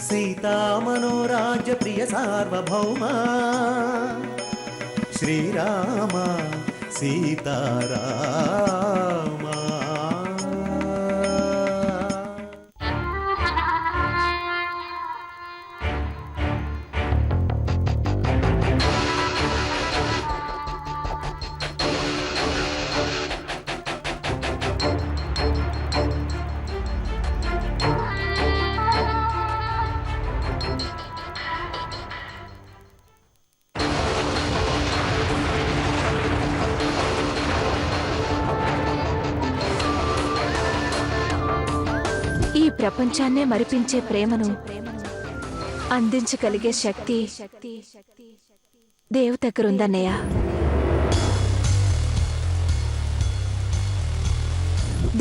సీతామనోరాజ్య ప్రియ సార్వభౌమా శ్రీరామ సీతారామ. ఈ ప్రపంచాన్నే మరిపించే ప్రేమను అందించగలిగే శక్తి దేవ్ దగ్గరుందన్నయ్య.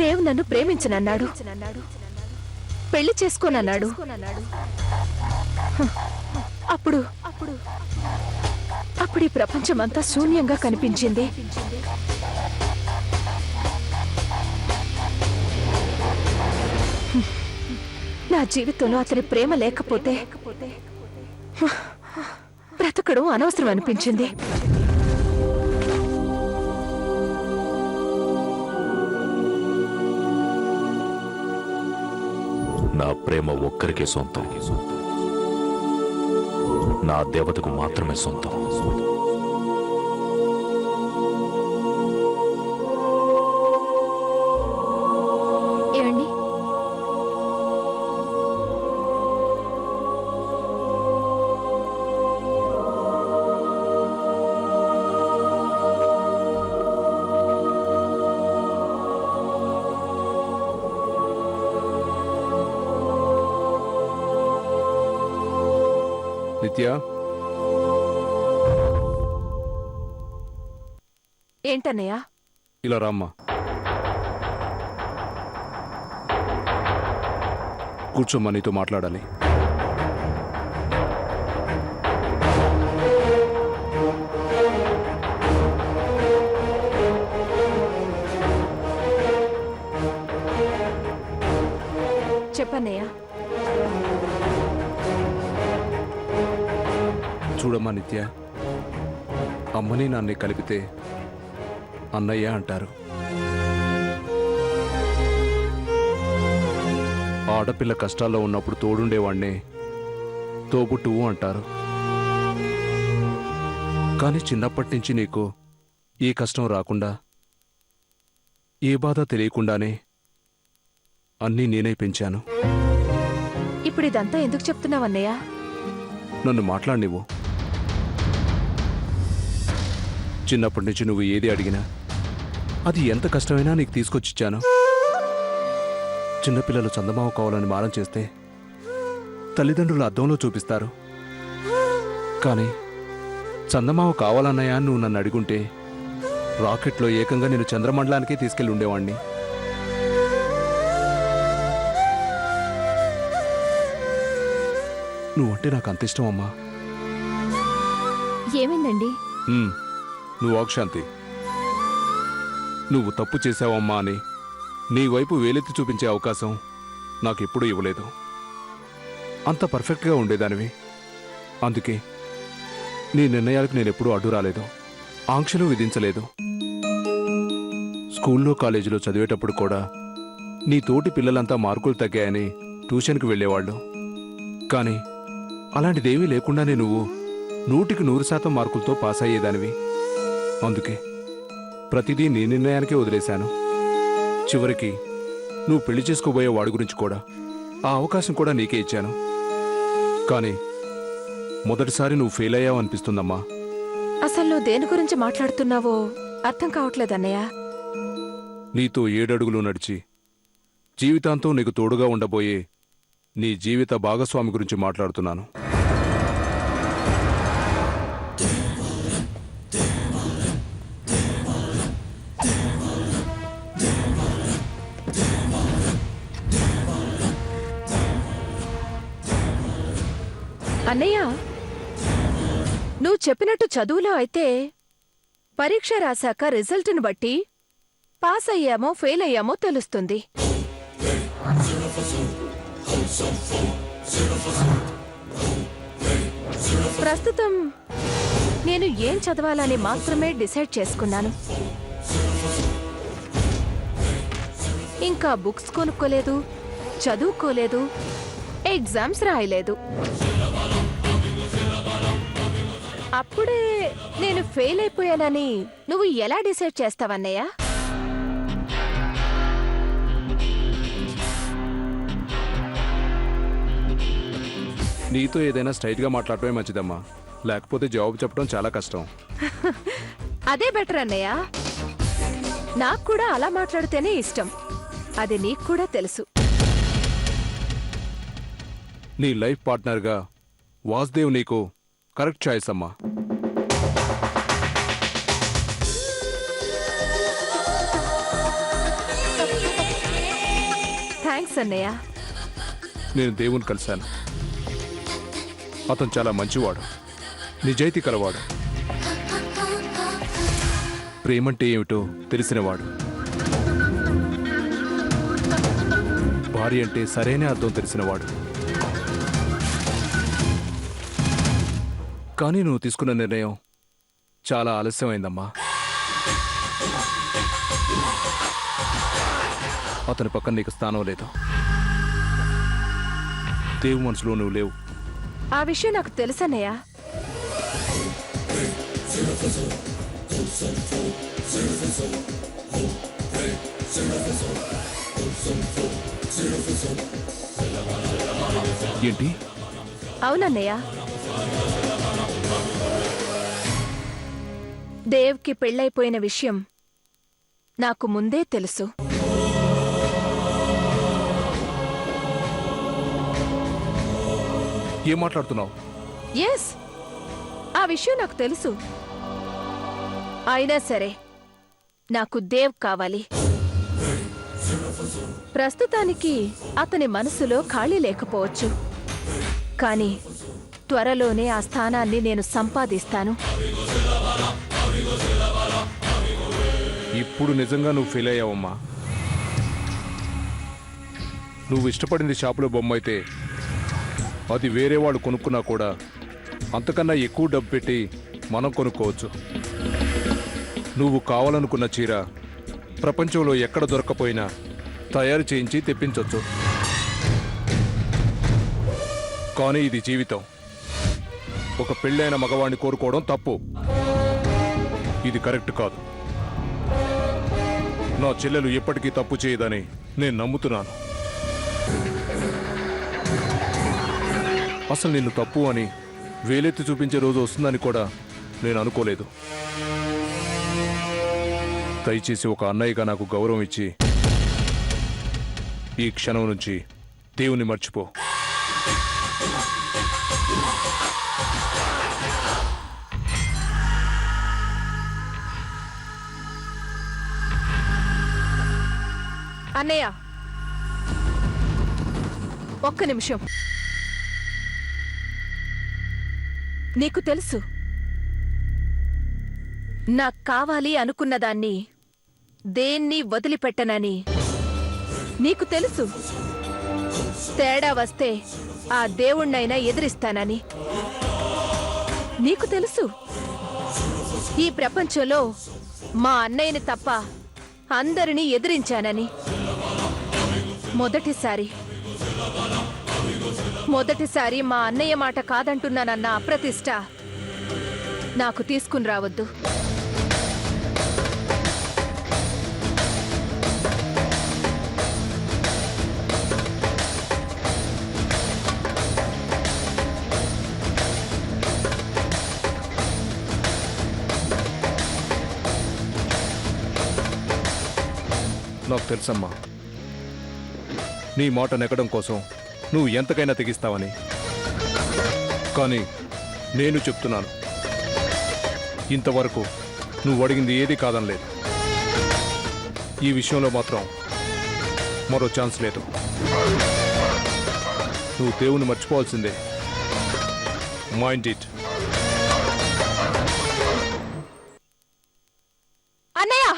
దేవ్ నన్ను ప్రేమించనన్నాడు, పెళ్లి చేసుకోనన్నాడు. అప్పుడు ఈ ప్రపంచమంతా శూన్యంగా కనిపించింది. నా జీవితంలో అతని ప్రేమ లేకపోతే బ్రతకడం అనవసరం అనిపించింది. నా ప్రేమ ఒక్కరికే సొంతం, నా దేవతకు మాత్రమే సొంతం. ఏమండి, నిత్య, ఏంటన్నయ్యా? ఇలా రామ్మా. కూర్చోమ్మా, నీతో మాట్లాడాలి. చెప్పన్నయ్యా. చూడమ్మా నిత్య, అమ్మని నాన్ని కలిపితే అన్నయ్య అంటారు. ఆడపిల్ల కష్టాల్లో ఉన్నప్పుడు తోడుండేవాణ్ణే తోబుట్టువు అంటారు. కానీ చిన్నప్పటి నుంచి నీకు ఈ కష్టం రాకుండా, ఏ బాధ తెలియకుండానే అన్నీ నేనే పెంచాను. ఇప్పుడు ఇదంతా ఎందుకు చెప్తున్నావన్నయ్యా? నన్ను మాట్లాడినివ్వు. చిన్నప్పటి నుంచి నువ్వు ఏది అడిగినా అది ఎంత కష్టమైనా నీకు తీసుకొచ్చిచ్చాను. చిన్నపిల్లలు చందమామ కావాలని మారం చేస్తే తల్లిదండ్రులు అద్దంలో చూపిస్తారు. కానీ చందమామ కావాలన్నయ్యా నువ్వు నన్ను అడుగుంటే రాకెట్లో ఏకంగా నేను చంద్రమండలానికే తీసుకెళ్ళి ఉండేవాణ్ణి. నువ్వంటే నాకు అంత ఇష్టం అమ్మా. ఏమైందండి? నువ్వు ఆక్షాంతి, నువ్వు తప్పు చేశావమ్మా అని నీ వైపు వేలెత్తి చూపించే అవకాశం నాకెప్పుడూ ఇవ్వలేదు. అంత పర్ఫెక్ట్గా ఉండేదానివి. అందుకే నీ నిర్ణయాలకు నేనెప్పుడూ అడ్డు రాలేదు, ఆంక్షలు విధించలేదు. స్కూల్లో కాలేజీలో చదివేటప్పుడు కూడా నీ తోటి పిల్లలంతా మార్కులు తగ్గాయని ట్యూషన్కి వెళ్ళేవాళ్ళు. కానీ అలాంటిదేమీ లేకుండానే నువ్వు 100% మార్కులతో పాస్ అయ్యేదానివి. అందుకే ప్రతిదీ నీ నిర్ణయానికే వదిలేశాను. చివరికి నువ్వు పెళ్లి చేసుకోబోయే వాడి గురించి కూడా ఆ అవకాశం కూడా నీకే ఇచ్చాను. కానీ మొదటిసారి నువ్వు ఫెయిల్ అయ్యావు అనిపిస్తుందమ్మా. అసలు నువ్వు దేని గురించి మాట్లాడుతున్నావో అర్థం కావట్లేదన్నయ్య. నీతో 7 అడుగులు నడిచి జీవితాంతం నీకు తోడుగా ఉండబోయే నీ జీవిత భాగస్వామి గురించి మాట్లాడుతున్నాను. అన్నయ్య, నువ్వు చెప్పినట్టు చదువులో అయితే పరీక్ష రాశాక రిజల్ట్ని బట్టి పాస్ అయ్యామో ఫెయిల్ అయ్యామో తెలుస్తుంది. ప్రస్తుతం నేను ఏం చదవాలని మాత్రమే డిసైడ్ చేసుకున్నాను. ఇంకా బుక్స్ కొనుక్కోలేదు, చదువుకోలేదు, ఎగ్జామ్స్ రాయలేదు. అప్పుడే నేను ఫెయిల్ అయిపోయానని నువ్వు ఎలా డిసైడ్ చేస్తావన్నయ్య? నీతో ఏదైనా స్ట్రైట్గా మాట్లాడటమే మంచిదమ్మా, లేకపోతే జవాబు చెప్పడం చాలా కష్టం. అదే బెటర్ అన్నయ్య. నాకు కూడా అలా మాట్లాడితేనే ఇష్టం. అది నీకు కూడా తెలుసు. నీ లైఫ్ పార్ట్నర్గా వాసుదేవ్ నీకు కరెక్ట్ చాయిస్ అమ్మా. థ్యాంక్స్ అన్నయ్య. నేను దేవుని కలిశాను. అతను చాలా మంచివాడు, నిజాయితీ కలవాడు, ప్రేమంటే ఏమిటో తెలిసినవాడు, భార్య అంటే సరైన అర్థం తెలిసినవాడు. కానీ నువ్వు తీసుకున్న నిర్ణయం చాలా ఆలస్యమైందమ్మా. అతని పక్కన నీకు స్థానం లేదు. దేవు మనసులో నువ్వు లేవు. ఆ విషయం నాకు తెలుసన్నయ్య. ఏంటి? అవునన్నయ్య. దేవ్కి పెళ్ళైపోయిన విషయం నాకు ముందే తెలుసు. ఏం మాట్లాడుతున్నావు? ఎస్, ఆ విషయం నాకు తెలుసు. అయినా సరే నాకు దేవ్ కావాలి. ప్రస్తుతానికి అతని మనసులో ఖాళీ లేకపోవచ్చు, కానీ త్వరలోనే ఆ స్థానాన్ని నేను సంపాదిస్తాను. ఇప్పుడు నిజంగా నువ్వు ఫీల్ అయ్యావమ్మా. నువ్వు ఇష్టపడింది షాపులో బొమ్మ అయితే అది వేరే వాళ్ళు కొనుక్కున్నా కూడా అంతకన్నా ఎక్కువ డబ్బు పెట్టి మనం కొనుక్కోవచ్చు. నువ్వు కావాలనుకున్న చీర ప్రపంచంలో ఎక్కడ దొరకపోయినా తయారు చేయించి తెప్పించవచ్చు. కానీ ఇది జీవితం. ఒక పెళ్ళైన మగవాణ్ణి కోరుకోవడం తప్పు. ఇది కరెక్ట్ కాదు. నా చెల్లెలు ఎప్పటికీ తప్పు చేయదని నేను నమ్ముతున్నాను. అసలు నిన్ను తప్పు అని వేలెత్తి చూపించే రోజు వస్తుందని కూడా నేను అనుకోలేదు. దయచేసి ఒక అన్నయ్యగా నాకు గౌరవం ఇచ్చి ఈ క్షణం నుంచి దేవుని మర్చిపో. అన్నయ్య, ఒక్క నిమిషం. నీకు తెలుసు, నాకు కావాలి అనుకున్నదాన్ని దేన్ని వదిలిపెట్టనని. నీకు తెలుసు, తేడా వస్తే ఆ దేవుణ్ణైనా ఎదిరిస్తానని. నీకు తెలుసు, ఈ ప్రపంచంలో మా అన్నయ్యని తప్ప అందరినీ ఎదిరించానని. మొదటిసారి మా అన్నయ్య మాట కాదంటున్నానన్న అప్రతిష్ట నాకు తీసుకుని రావద్దు. నాకు తెలుసమ్మా, నీ మాట నెగ్గడం కోసం నువ్వు ఎంతకైనా తెగిస్తావని. కానీ నేను చెప్తున్నాను, ఇంతవరకు నువ్వు అడిగింది ఏది కాదనలేదు. ఈ విషయంలో మాత్రం మరో ఛాన్స్ లేదు. నువ్వు దేవుని మర్చిపోవాల్సిందే. Mind it. అన్నయ్య,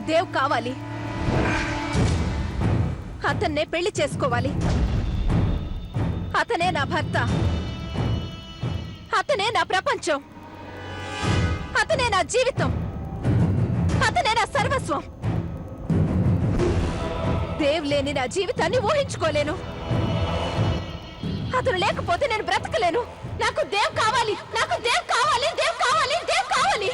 దేవ్ కావాలి. అతన్నే పెళ్లి చేసుకోవాలి. అతనే నా భర్త. అతనే నా ప్రపంచం. అతనే నా జీవితం. అతనే నా సర్వస్వం. దేవ్ లేని నా జీవితాన్ని ఊహించుకోలేను. అతను లేకపోతే నేను బ్రతకలేను. నాకు దేవ్ కావాలి. నాకు దేవ్ కావాలి. దేవ్ కావాలి. దేవ్ కావాలి.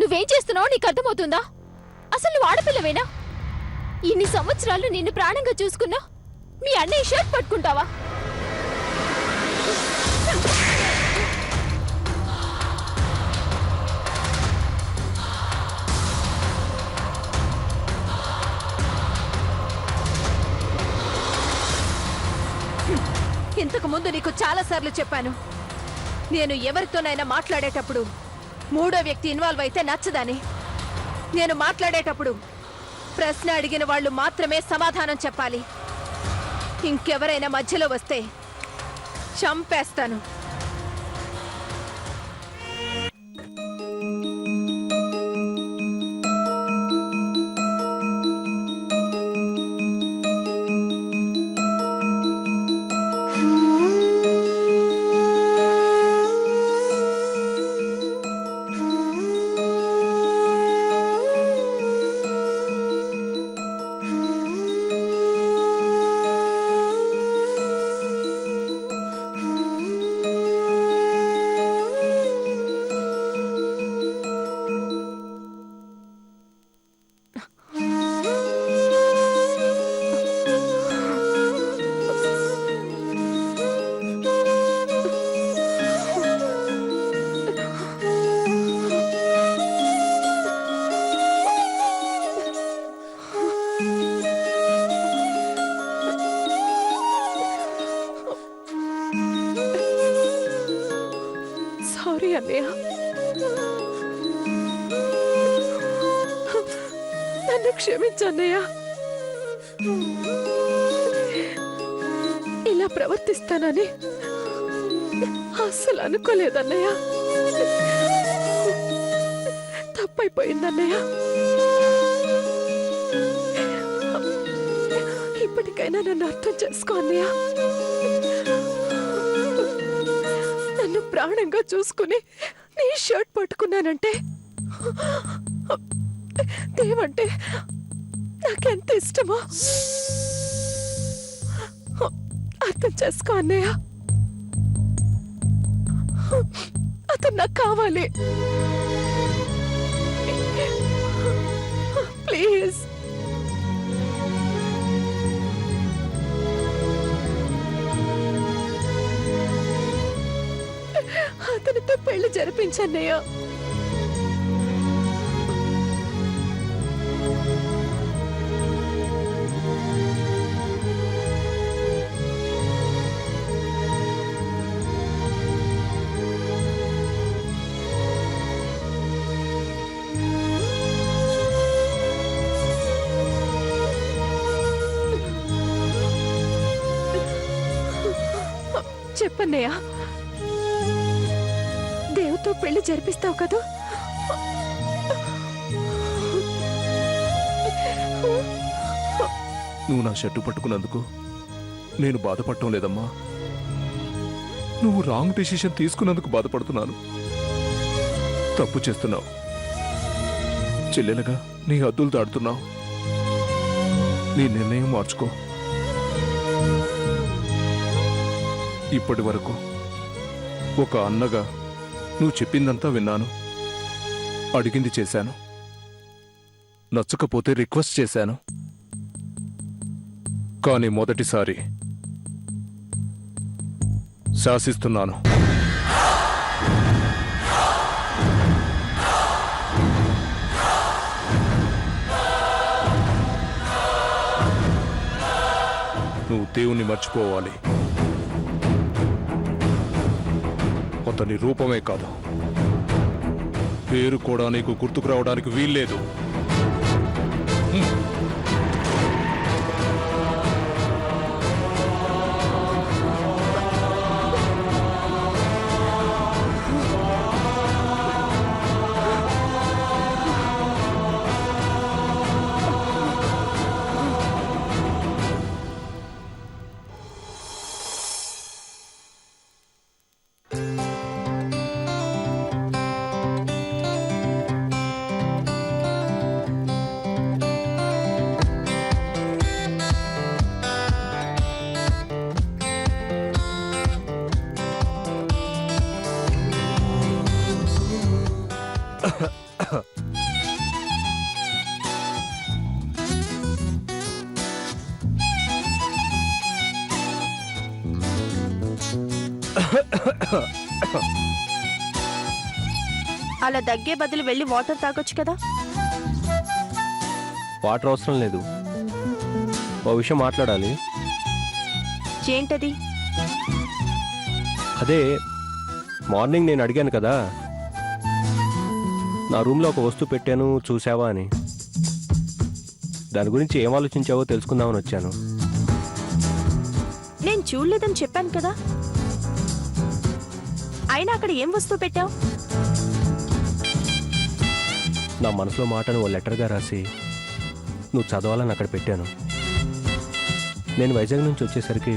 నువ్వేం చేస్తున్నావో నీకు అర్థమవుతుందా? అసలు నువ్వు ఆడపిల్లవేనా? ఇన్ని సంవత్సరాలు నిన్ను ప్రాణంగా చూసుకున్నా మీ అన్నయ్య షర్ట్ పట్టుకుంటావా? ఇంతకు ముందు నీకు చాలా సార్లు చెప్పాను, నేను ఎవరితోనైనా మాట్లాడేటప్పుడు మూడో వ్యక్తి ఇన్వాల్వ్ అయితే నచ్చదని. నేను మాట్లాడేటప్పుడు ప్రశ్న అడిగిన వాళ్ళు మాత్రమే సమాధానం చెప్పాలి. ఇంకెవరైనా మధ్యలో వస్తే చంపేస్తాను. సారీ అన్నయ్య, నన్ను క్షమించన్నయ్య. ఇలా ప్రవర్తిస్తానని అస్సలు అనుకోలేదన్నయ్య. తప్పైపోయిందన్నయ్య. ఇప్పటికైనా నన్ను అర్థం చేసుకో అన్నయ్య. నన్ను ప్రాణంగా చూసుకుని నీ షర్ట్ పట్టుకున్నానంటే దేవంటే నాకెంత ఇష్టమో అర్థం చేసుకో అన్నయ్య. అతను నాకు కావాలి. ప్లీజ్. అతనితో పెళ్లి జరిపించన్నయ్య. చెప్పన్నయ్య, దేవుతో పెళ్లి జరిపిస్తావు కదా? నువ్వు నా షర్టు పట్టుకున్నందుకు నేను బాధపడటం లేదమ్మా. నువ్వు రాంగ్ డిసిషన్ తీసుకున్నందుకు బాధపడుతున్నాను. తప్పు చేస్తున్నావు. చెల్లెలుగా నీ హద్దులు దాడుతున్నావు. నీ నిర్ణయం మార్చుకో. ఇప్పటి వరకు ఒక అన్నగా నువ్వు చెప్పిందంతా విన్నాను, అడిగింది చేశాను, నచ్చకపోతే రిక్వెస్ట్ చేశాను. కానీ మొదటిసారి శాసిస్తున్నాను. నువ్వు దేవుణ్ణి మర్చిపోవాలి. అతని రూపమే కాదు, పేరు కూడా నీకు గుర్తుకు రావడానికి వీల్లేదు. అలా దగ్గే బదులు వెళ్ళి వాటర్ తాగొచ్చు కదా? వాటర్ అవసరం లేదు. ఓ విషయం మాట్లాడాలి. ఏంటది? అదే మార్నింగ్ నేను అడిగాను కదా, నా రూమ్లో ఒక వస్తువు పెట్టాను చూసావా అని. దాని గురించి ఏం ఆలోచించావో తెలుసుకుందామని వచ్చాను. నేను చూడలేదని చెప్పాను కదా. అయినా అక్కడ ఏం వస్తువు పెట్టావు? నా మనసులో మాటను ఓ లెటర్గా రాసి నువ్వు చదవాలని అక్కడ పెట్టాను. నేను వైజాగ్ నుంచి వచ్చేసరికి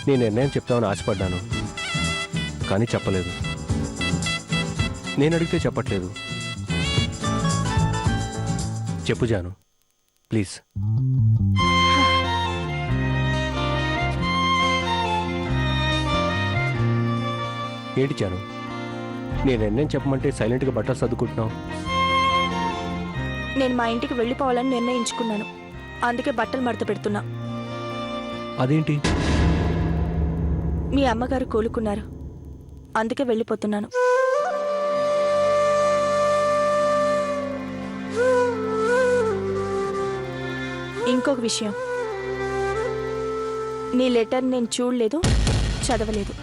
నీ నిర్ణయం చెప్తామని ఆశపడ్డాను, కానీ చెప్పలేదు. నేను అడిగితే చెప్పట్లేదు. చెప్పు జాను, ప్లీజ్. ఏంటి జాను, నీ నిర్ణయం చెప్పమంటే సైలెంట్గా బట్టలు సర్దుకుంటున్నావు? నేను మా ఇంటికి వెళ్ళిపోవాలని నిర్ణయించుకున్నాను, అందుకే బట్టలు మడత పెడుతున్నా. అదేంటి? మీ అమ్మగారు కోలుకున్నారు, అందుకే వెళ్ళిపోతున్నాను. ఇంకొక విషయం, నీ లెటర్ నేను చూడలేదు, చదవలేదు.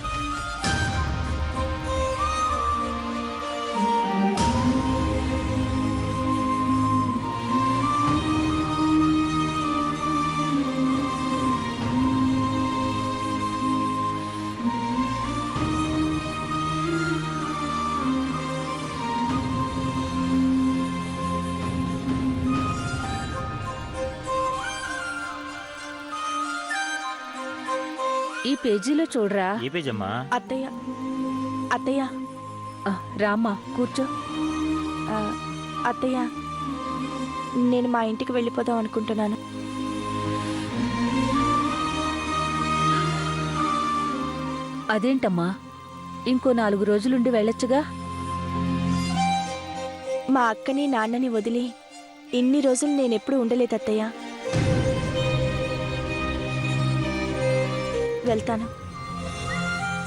ఈ పేజీలో చూడరా. ఏ పేజమ్మా? అత్తయ్య, అత్తయ్య, రామ్మా కూర్చో. అత్తయ్య, నేను మా ఇంటికి వెళ్ళిపోదాం అనుకుంటున్నాను. అదేంటమ్మా, ఇంకో 4 రోజులుండి వెళ్ళొచ్చుగా. మా అక్కని నాన్నని వదిలి ఇన్ని రోజులు నేనెప్పుడు ఉండలేదు అత్తయ్య. వెళ్తాను.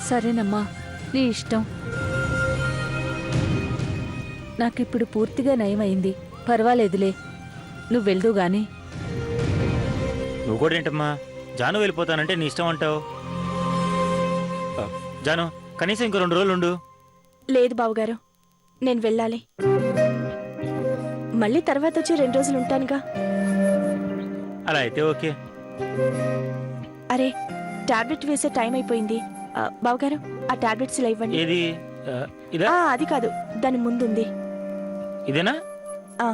సరేనమ్మా, నీ ఇష్టం. నాకిప్పుడు పూర్తిగా నయమైంది. పర్వాలేదులే, నువ్వు వెళ్దు గాని. నువ్వు కూడా ఏంటమ్మా జాను వెళ్ళిపోతానంటే నీ ఇష్టం అంటావు. జాను కనీసం ఇంకో 2 రోజులు ఉండు. లేదు బావగారు, నేను వెళ్ళాలి. మళ్ళీ తర్వాత వచ్చి 2 రోజులు ఉంటానుగా. అలా అయితే ఓకే. అరే, టాబ్లెట్ వేసే టైం అయిపోయింది. బావగారు, ఆ టాబ్లెట్స్ ఇలా ఇవ్వండి. ఏది ఇదా? అది కాదు, దాని ముందుంది. ఇదేనా? ఆ